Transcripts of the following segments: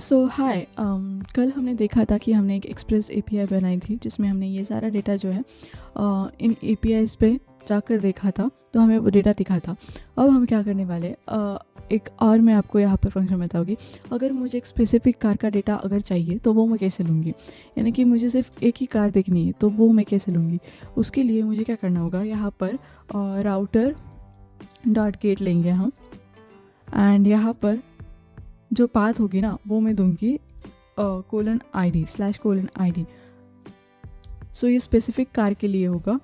सो हाय, कल हमने देखा था कि हमने एक एक्सप्रेस एपीआई बनाई थी जिसमें हमने ये सारा डेटा जो है इन एपीआईज़ पे जाकर देखा था, तो हमें वो डेटा दिखा था। अब हम क्या करने वाले एक और मैं आपको यहाँ पर फंक्शन बताऊँगी। अगर मुझे एक स्पेसिफिक कार का डेटा अगर चाहिए तो वो मैं कैसे लूँगी, यानी कि मुझे सिर्फ एक ही कार देखनी है तो वो मैं कैसे लूँगी। उसके लिए मुझे क्या करना होगा, यहाँ पर राउटर डॉट गेट लेंगे हम, एंड यहाँ पर जो पाथ होगी ना वो मैं दूंगी :ID/:ID। सो ये स्पेसिफिक कार के लिए होगा।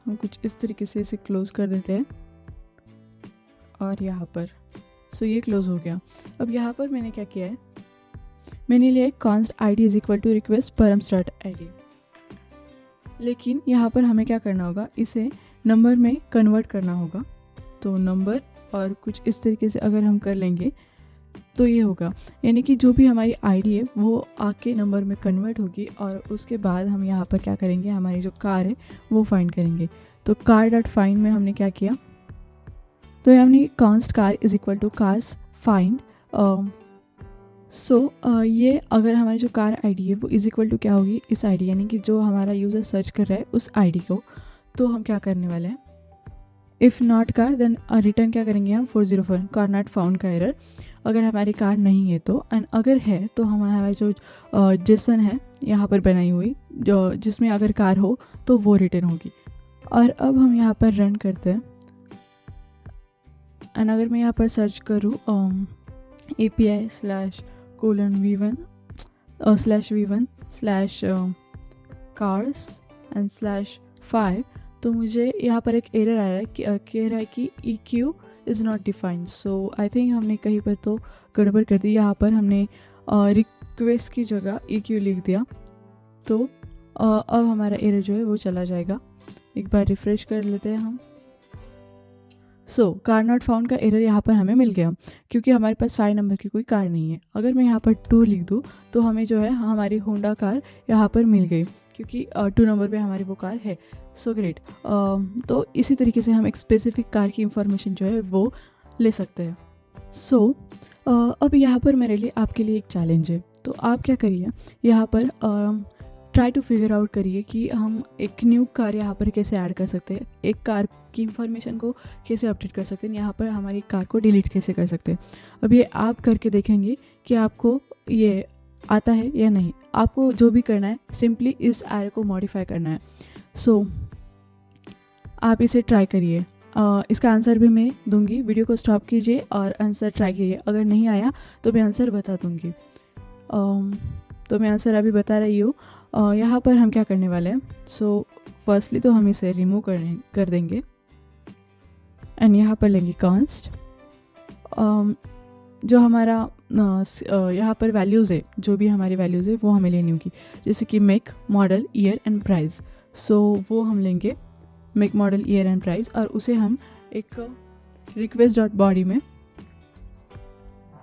हम कुछ इस तरीके से इसे क्लोज कर देते हैं और यहाँ पर ये क्लोज हो गया। अब यहाँ पर मैंने क्या किया है, मैंने लिया const id = request params.id। लेकिन यहाँ पर हमें क्या करना होगा, इसे नंबर में कन्वर्ट करना होगा। तो नंबर और कुछ इस तरीके से अगर हम कर लेंगे तो ये होगा, यानी कि जो भी हमारी आईडी है वो आके नंबर में कन्वर्ट होगी और उसके बाद हम यहाँ पर क्या करेंगे, हमारी जो कार है वो फाइंड करेंगे। तो car.find में हमने क्या किया, तो हमने const car = cars find। ये अगर हमारी जो कार आईडी है वो इक्वल टू क्या होगी, इस आईडी, यानी कि जो हमारा यूज़र सर्च कर रहा है उस आईडी को। तो हम क्या करने वाले हैं, if not car then return क्या करेंगे हम 404 कार नॉट फाउंड का एरर, अगर हमारी कार नहीं है तो। एंड अगर है तो हमारा जो जेसन है यहाँ पर बनाई हुई, जो जिसमें अगर कार हो तो वो रिटर्न होगी। और अब हम यहाँ पर रन करते हैं, एंड अगर मैं यहाँ पर सर्च करूँ API/v1/cars/5, तो मुझे यहाँ पर एक एरर आ रहा है कि कह रहा है कि EQ is not defined. So I think हमने कहीं पर तो गड़बड़ कर दी। यहाँ पर हमने रिक्वेस्ट की जगह EQ लिख दिया। तो अब हमारा एरर जो है वो चला जाएगा। एक बार रिफ्रेश कर लेते हैं हम। कार नॉट फाउंड का एरर यहाँ पर हमें मिल गया क्योंकि हमारे पास 5 नंबर की कोई कार नहीं है। अगर मैं यहाँ पर 2 लिख दूँ तो हमें जो है हमारी होंडा कार यहाँ पर मिल गई क्योंकि 2 नंबर पे हमारी वो कार है। So great. तो इसी तरीके से हम एक स्पेसिफिक कार की इंफॉर्मेशन जो है वो ले सकते हैं। अब यहाँ पर मेरे लिए आपके लिए एक चैलेंज है। तो आप क्या करिए, यहाँ पर ट्राई टू फिगर आउट करिए कि हम एक न्यू कार यहाँ पर कैसे ऐड कर सकते हैं, एक कार की इंफॉर्मेशन को कैसे अपडेट कर सकते हैं, यहाँ पर हमारी कार को डिलीट कैसे कर सकते हैं। अब ये आप करके देखेंगे कि आपको ये आता है या नहीं। आपको जो भी करना है सिंपली इस एरर को मॉडिफाई करना है। आप इसे ट्राई करिए। इसका आंसर भी मैं दूंगी, वीडियो को स्टॉप कीजिए और आंसर ट्राई कीजिए। अगर नहीं आया तो मैं आंसर बता दूंगी। तो मैं आंसर अभी बता रही हूँ। यहाँ पर हम क्या करने वाले हैं, फर्स्टली तो हम इसे रिमूव कर देंगे एंड यहाँ पर लेंगे const। जो हमारा यहाँ पर वैल्यूज़ है, जो भी हमारी वैल्यूज़ है वो हमें लेनी होगी, जैसे कि make, model, year and price. वो हम लेंगे make, model, year and price, और उसे हम एक request.body में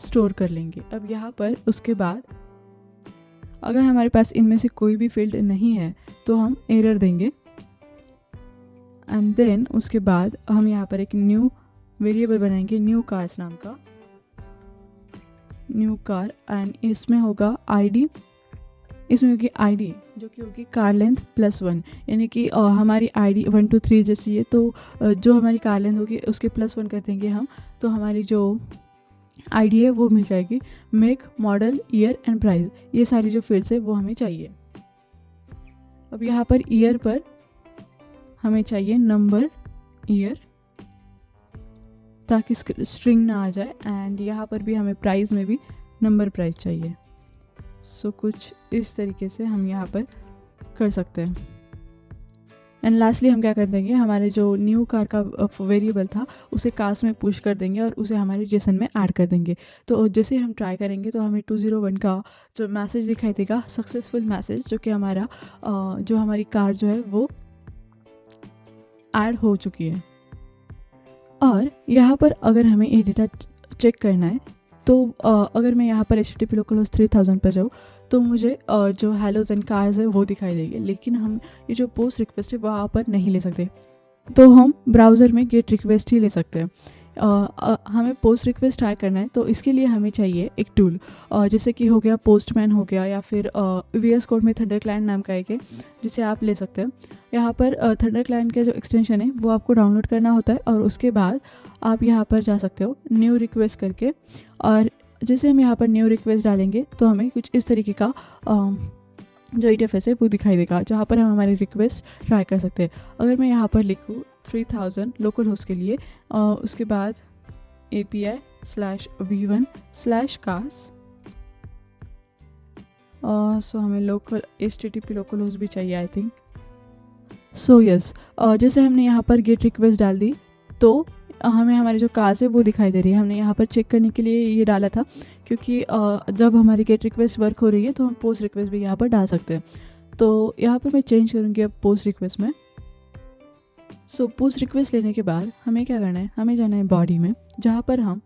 स्टोर कर लेंगे। अब यहाँ पर उसके बाद अगर हमारे पास इनमें से कोई भी फील्ड नहीं है तो हम एरर देंगे, एंड देन उसके बाद हम यहाँ पर एक न्यू वेरिएबल बनाएंगे, न्यू कार्स नाम का, न्यू कार। एंड इसमें होगा आईडी, इसमें होगी आईडी जो कि होगी कार लेंथ +1, यानी कि हमारी आईडी 1 2 3 जैसी है, तो जो हमारी कार लेंथ होगी उसके +1 कर देंगे हम, तो हमारी जो आईडी है वो मिल जाएगी। Make, model, year and price, ये सारी जो फील्ड्स है वो हमें चाहिए। अब यहाँ पर ईयर पर हमें चाहिए नंबर ईयर ताकि स्ट्रिंग ना आ जाए, एंड यहाँ पर भी हमें प्राइस में भी नंबर प्राइस चाहिए। कुछ इस तरीके से हम यहाँ पर कर सकते हैं। एंड लास्टली हम क्या कर देंगे, हमारे जो न्यू कार का वेरिएबल था उसे कास्ट में पुश कर देंगे और उसे हमारे जेसन में ऐड कर देंगे। तो जैसे हम ट्राई करेंगे तो हमें 201 का जो मैसेज दिखाई देगा, सक्सेसफुल मैसेज, जो कि हमारा जो हमारी कार जो है वो ऐड हो चुकी है। और यहाँ पर अगर हमें ये डेटा चेक करना है तो अगर मैं यहाँ पर http://3000 पर जाऊँ तो मुझे जो हेलोज एंड कार्स है वो दिखाई देगी, लेकिन हम ये जो पोस्ट रिक्वेस्ट है वहाँ पर नहीं ले सकते। तो हम ब्राउज़र में गेट रिक्वेस्ट ही ले सकते हैं। हमें पोस्ट रिक्वेस्ट ट्राई करना है, तो इसके लिए हमें चाहिए एक टूल, जैसे कि हो गया पोस्टमैन हो गया, या फिर VS कोड में थंडर क्लाइंट नाम का एक है जिसे आप ले सकते हैं। यहाँ पर थंडर क्लाइंट का जो एक्सटेंशन है वो आपको डाउनलोड करना होता है, और उसके बाद आप यहाँ पर जा सकते हो न्यू रिक्वेस्ट करके, और जैसे हम यहाँ पर न्यू रिक्वेस्ट डालेंगे तो हमें कुछ इस तरीके का जो इंटरफेस है वो दिखाई देगा, जहाँ पर हम हमारी रिक्वेस्ट ट्राई कर सकते हैं। अगर मैं यहाँ पर लिखूँ 3000 लोकल होस्ट के लिए, उसके बाद API/v1/cars, सो हमें लोकल HTTP लोकल होस्ट भी चाहिए आई थिंक। सो यस, जैसे हमने यहाँ पर गेट रिक्वेस्ट डाल दी तो हमें हमारी जो कार्स है वो दिखाई दे रही है। हमने यहाँ पर चेक करने के लिए ये डाला था, क्योंकि जब हमारी गेट रिक्वेस्ट वर्क हो रही है तो हम पोस्ट रिक्वेस्ट भी यहाँ पर डाल सकते हैं। तो यहाँ पर मैं चेंज करूँगी अब पोस्ट रिक्वेस्ट में। सो पोस्ट रिक्वेस्ट लेने के बाद हमें क्या करना है, हमें जाना है बॉडी में, जहाँ पर हम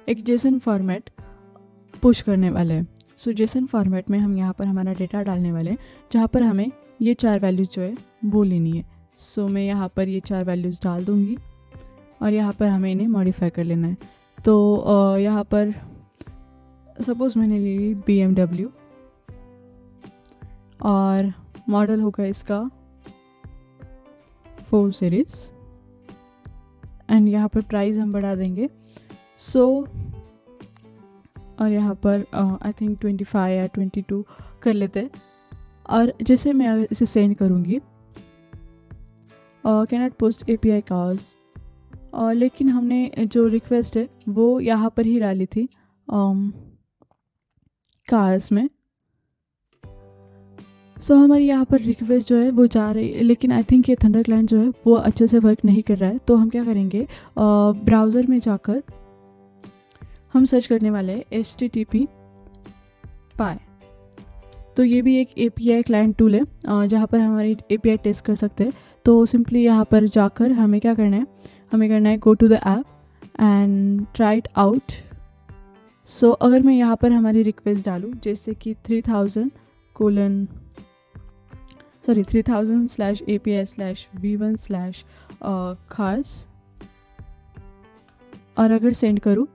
एक जेसन फॉर्मेट पुश करने वाले हैं। सो जेसन फॉर्मेट में हम यहाँ पर हमारा डेटा डालने वाले हैं, जहाँ पर हमें ये 4 वैल्यूज़ जो है वो लेनी है। सो मैं यहाँ पर ये 4 वैल्यूज़ डाल दूँगी, और यहाँ पर हमें इन्हें मॉडिफाई कर लेना है। तो यहाँ पर सपोज़ मैंने ले ली BMW, और मॉडल होगा इसका 4 सीरीज़, एंड यहाँ पर प्राइस हम बढ़ा देंगे। और यहाँ पर आई थिंक 25 या 22 कर लेते हैं। और जैसे मैं इसे सेंड करूँगी, can not post API cars, लेकिन हमने जो रिक्वेस्ट है वो यहाँ पर ही डाली थी कार्स में। सो हमारी यहाँ पर रिक्वेस्ट जो है वो जा रही है, लेकिन आई थिंक ये थंडर क्लाइंट जो है वो अच्छे से वर्क नहीं कर रहा है। तो हम क्या करेंगे, ब्राउज़र में जाकर हम सर्च करने वाले हैं HTTP पाई। तो ये भी एक API क्लाइंट टूल है, जहाँ पर हमारी API टेस्ट कर सकते हैं। तो सिंपली यहाँ पर जाकर हमें क्या करना है, हमें करना है go to the app and try it out. So अगर मैं यहाँ पर हमारी रिक्वेस्ट डालूँ, जैसे कि 3000/API/v1/cars, और अगर सेंड करूँ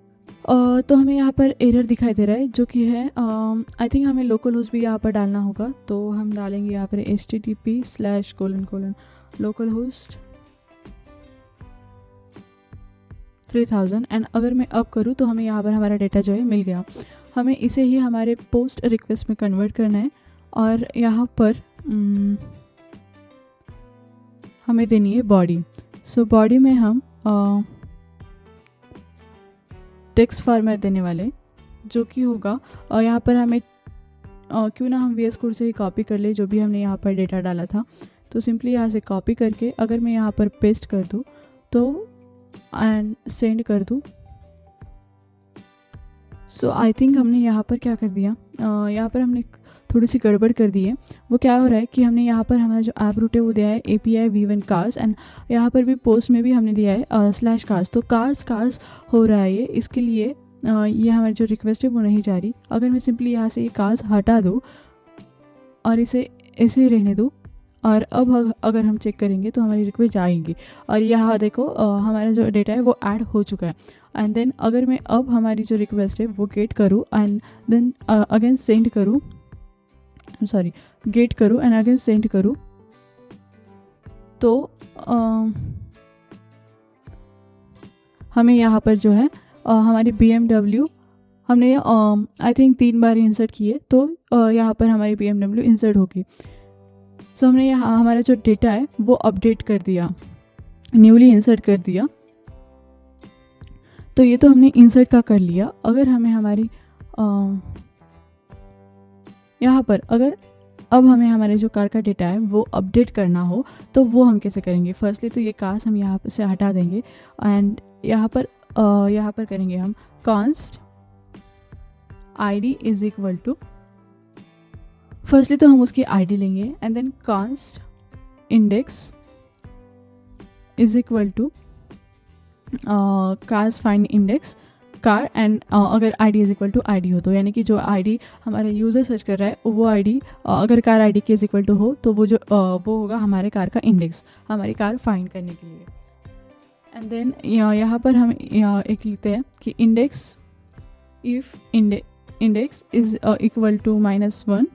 तो हमें यहाँ पर एरर दिखाई दे रहा है, जो कि है आई थिंक हमें लोकल होस्ट भी यहाँ पर डालना होगा। तो हम डालेंगे यहाँ पर http://localhost 3000, एंड अगर मैं अब करूँ तो हमें यहाँ पर हमारा डेटा जो है मिल गया। हमें इसे ही हमारे पोस्ट रिक्वेस्ट में कन्वर्ट करना है, और यहाँ पर हमें देनी है बॉडी। सो बॉडी में हम टेक्स्ट फॉर्मेट देने वाले, जो कि होगा, और यहाँ पर हमें क्यों ना हम VS कोड से ही कॉपी कर ले जो भी हमने यहाँ पर डेटा डाला था। तो सिंपली यहाँ से कॉपी करके अगर मैं यहाँ पर पेस्ट कर दूँ तो एंड सेंड कर दूँ। सो आई थिंक हमने यहाँ पर क्या कर दिया, यहाँ पर हमने थोड़ी सी गड़बड़ कर दी है। वो क्या हो रहा है कि हमने यहाँ पर हमारा जो ऐप रूट है वो दिया है API v1/cars, एंड यहाँ पर भी पोस्ट में भी हमने दिया है /cars। तो कार्स हो रहा है ये, इसके लिए ये हमारी जो रिक्वेस्ट है वो नहीं जा रही। अगर मैं सिंपली यहाँ से ये कार्स हटा दूँ और इसे ऐसे रहने दूँ, और अब अगर हम चेक करेंगे तो हमारी रिक्वेस्ट आएंगी, और यहाँ देखो हमारा जो डेटा है वो ऐड हो चुका है। एंड देन अगर मैं अब हमारी जो रिक्वेस्ट है वो गेट करूँ एंड देन अगेन सेंड करूँ, गेट करूँ एंड अगेन सेंड करूँ, तो हमें यहाँ पर जो है हमारी BMW हमने आई थिंक 3 बार इंसर्ट किए, तो यहाँ पर हमारी BMW इंसर्ट होगी। सो हमने यहाँ हमारा जो डेटा है वो अपडेट कर दिया, न्यूली इंसर्ट कर दिया। तो ये तो हमने इंसर्ट का कर लिया। अगर हमें हमारी यहाँ पर अगर अब हमें हमारे जो कार का डेटा है वो अपडेट करना हो तो वो हम कैसे करेंगे। फर्स्टली तो ये कार्स हम यहाँ से हटा देंगे, एंड यहाँ पर करेंगे हम const id is equal to, firstly तो हम उसकी आईडी लेंगे and then const index is equal to cars find index car, and अगर ID is equal to ID हो तो, यानी कि जो आईडी हमारा यूज़र सर्च कर रहा है वो आईडी अगर कार आईडी के इज इक्वल टू हो तो वो जो वो होगा हमारे कार का इंडेक्स, हमारी कार फाइंड करने के लिए। एंड देन यहाँ पर हम एक लिखते हैं कि index, if index is equal to -1,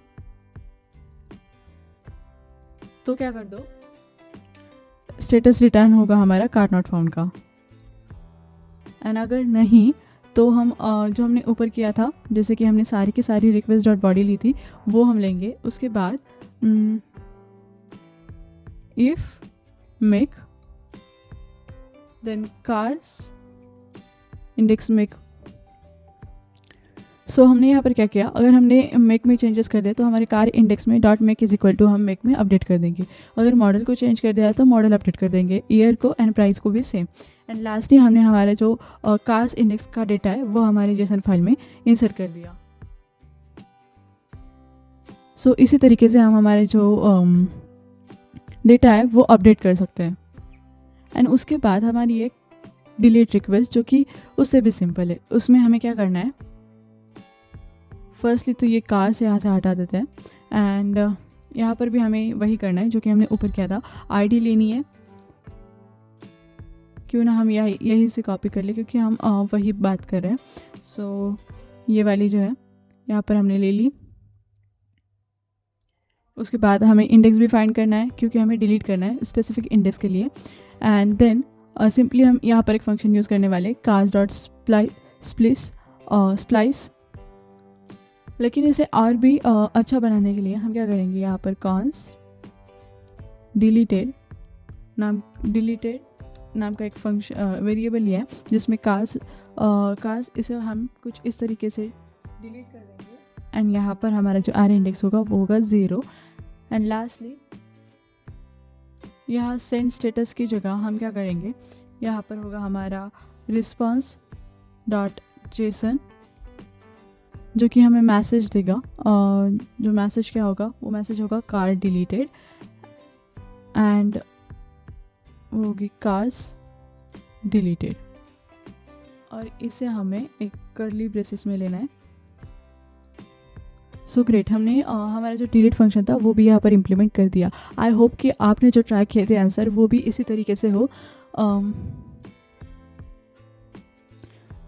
तो क्या कर दो, स्टेटस रिटर्न होगा हमारा कार्ड नॉट फाउंड का। एंड अगर नहीं तो हम जो हमने ऊपर किया था, जैसे कि हमने सारी की सारी रिक्वेस्ट डॉट बॉडी ली थी, वो हम लेंगे। उसके बाद if make then cars index make. So हमने यहाँ पर क्या किया, अगर हमने मेक में चेंजेस कर दिया तो हमारे कार इंडेक्स में dot make is equal to हम मेक में अपडेट कर देंगे। अगर मॉडल को चेंज कर दिया तो मॉडल अपडेट कर देंगे, ईयर को एंड प्राइस को भी सेम। एंड लास्टली हमने हमारा जो कार्स इंडेक्स का डेटा है वो हमारे जेसन फाइल में इंसर्ट कर दिया। सो इसी तरीके से हम हमारे जो डेटा है वो अपडेट कर सकते हैं। एंड उसके बाद हमारी एक डिलीट रिक्वेस्ट जो कि उससे भी सिंपल है। उसमें हमें क्या करना है, फर्स्टली तो ये कार से यहाँ से हटा देते हैं। एंड यहाँ पर भी हमें वही करना है जो कि हमने ऊपर किया था, आईडी लेनी है। क्यों ना हम यही से कॉपी कर ले, क्योंकि हम वही बात कर रहे हैं। सो ये वाली जो है यहाँ पर हमने ले ली। उसके बाद हमें इंडेक्स भी फाइंड करना है, क्योंकि हमें डिलीट करना है स्पेसिफिक इंडेक्स के लिए। एंड देन सिंपली हम यहाँ पर एक फंक्शन यूज़ करने वाले, कार्स डॉट स्प्लाइस। लेकिन इसे और भी अच्छा बनाने के लिए हम क्या करेंगे, यहाँ पर कॉन्स डिलीटेड नाम का एक फंक्शन वेरिएबल लिया है, जिसमें कार्स इसे हम कुछ इस तरीके से डिलीट कर देंगे। एंड यहाँ पर हमारा जो आर इंडेक्स होगा वो होगा 0। एंड लास्टली यहाँ सेंड स्टेटस की जगह हम क्या करेंगे, यहाँ पर होगा हमारा रिस्पॉन्स डॉट जेसन, जो कि हमें मैसेज देगा। और जो मैसेज क्या होगा, वो मैसेज होगा कार डिलीटेड, एंड वो होगी कार्स डिलीटेड। और इसे हमें एक कर्ली ब्रेसेस में लेना है। सो ग्रेट, हमने हमारा जो डिलीट फंक्शन था वो भी यहाँ पर इम्प्लीमेंट कर दिया। आई होप कि आपने जो ट्राई किए थे आंसर वो भी इसी तरीके से हो।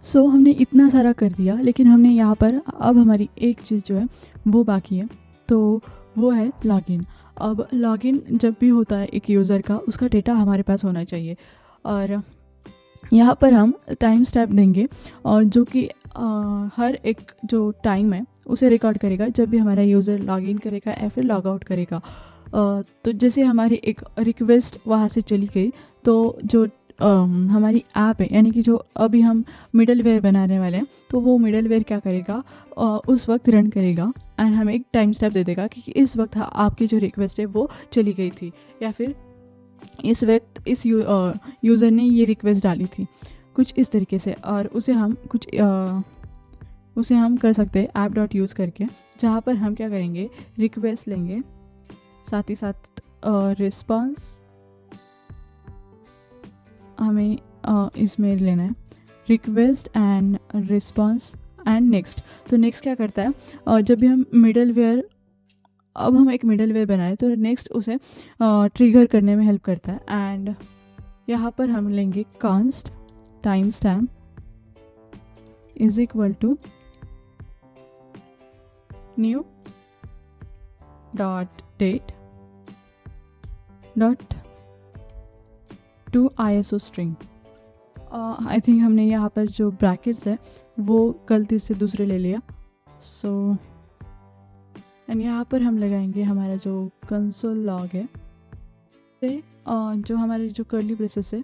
सो हमने इतना सारा कर दिया, लेकिन हमने यहाँ पर अब हमारी एक चीज़ जो है वो बाकी है, तो वो है लॉगिन। अब लॉगिन जब भी होता है एक यूज़र का, उसका डेटा हमारे पास होना चाहिए। और यहाँ पर हम टाइम स्टैम्प देंगे, और जो कि हर एक जो टाइम है उसे रिकॉर्ड करेगा जब भी हमारा यूज़र लॉगिन करेगा या फिर लॉग आउट करेगा। तो जैसे हमारी एक रिक्वेस्ट वहाँ से चली गई, तो जो हमारी ऐप है, यानी कि जो अभी हम मिडल वेयर बनाने वाले हैं, तो वो मिडल वेयर क्या करेगा, उस वक्त रन करेगा। एंड हमें एक टाइम स्टैम्प दे देगा कि इस वक्त आपकी जो रिक्वेस्ट है वो चली गई थी, या फिर इस वक्त इस यूज़र ने ये रिक्वेस्ट डाली थी, कुछ इस तरीके से। और उसे हम कर सकते हैं ऐप डॉट यूज़ करके, जहाँ पर हम क्या करेंगे, रिक्वेस्ट लेंगे, साथ ही साथ रिस्पॉन्स हमें इसमें लेना है, request and response and next. तो नेक्स्ट क्या करता है, जब भी हम मिडल वेयर, अब हम एक मिडल वेयर बनाए तो नेक्स्ट उसे ट्रिगर करने में हेल्प करता है। एंड यहाँ पर हम लेंगे const timestamp is equal to new dot date dot to ISO string. I think हमने यहाँ पर जो ब्रैकेट्स है वो गलती से दूसरे ले लिया। सो एंड यहाँ पर हम लगाएंगे हमारा जो कंसोल लॉग है, जो हमारे जो कर्ली ब्रेसेस है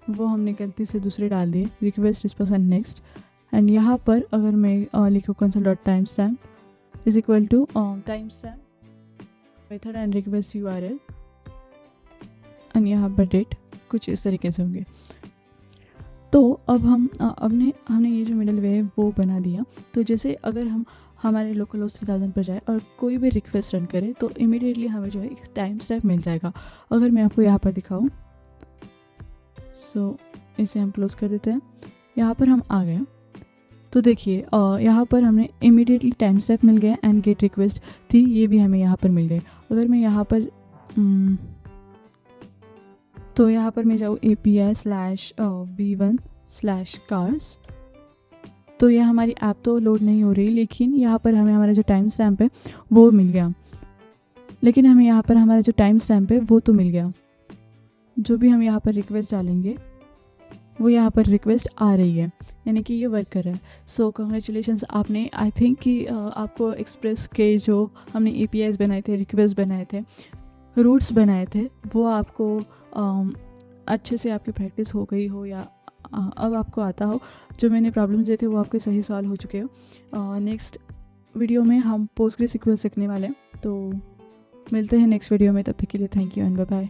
वो हमने गलती से दूसरे डाल दिए, request response and next. And यहाँ पर अगर मैं लिखूँ console dot timestamp is equal to timestamp method and request URL, and यहाँ पर डेट, कुछ इस तरीके से होंगे। तो अब हमने ये जो मिडल वे है वो बना दिया। तो जैसे अगर हम हमारे लोकल होस्ट 3000 पर जाए और कोई भी रिक्वेस्ट रन करे तो इमीडिएटली हमें जो है एक टाइम स्टैम्प मिल जाएगा। अगर मैं आपको यहाँ पर दिखाऊँ, सो इसे हम क्लोज कर देते हैं। यहाँ पर हम आ गए, तो देखिए यहाँ पर हमने इमीडिएटली टाइम स्टैम्प मिल गया एंड गेट रिक्वेस्ट थी, ये भी हमें यहाँ पर मिल गई। अगर मैं यहाँ पर तो यहाँ पर मैं जाऊँ API/v1/cars। तो ये हमारी ऐप तो लोड नहीं हो रही, लेकिन यहाँ पर हमें हमारा जो टाइम स्टैम्प है वो मिल गया। लेकिन हमें यहाँ पर हमारा जो टाइम स्टैम्प है वो तो मिल गया। जो भी हम यहाँ पर रिक्वेस्ट डालेंगे वो यहाँ पर रिक्वेस्ट आ रही है, यानी कि ये वर्क कर रहा है। सो कॉन्ग्रेचुलेशंस, आपने आई थिंक कि आपको एक्सप्रेस के जो हमने APIs बनाए थे, रिक्वेस्ट बनाए थे, रूट्स बनाए थे, वो आपको अच्छे से आपकी प्रैक्टिस हो गई हो या अब आपको आता हो। जो मैंने प्रॉब्लम्स दिए थे वो आपके सही सॉल्व हो चुके हो। नेक्स्ट वीडियो में हम पोस्टग्रेसक्यूएल सीखने वाले हैं, तो मिलते हैं नेक्स्ट वीडियो में। तब तक के लिए thank you and bye bye.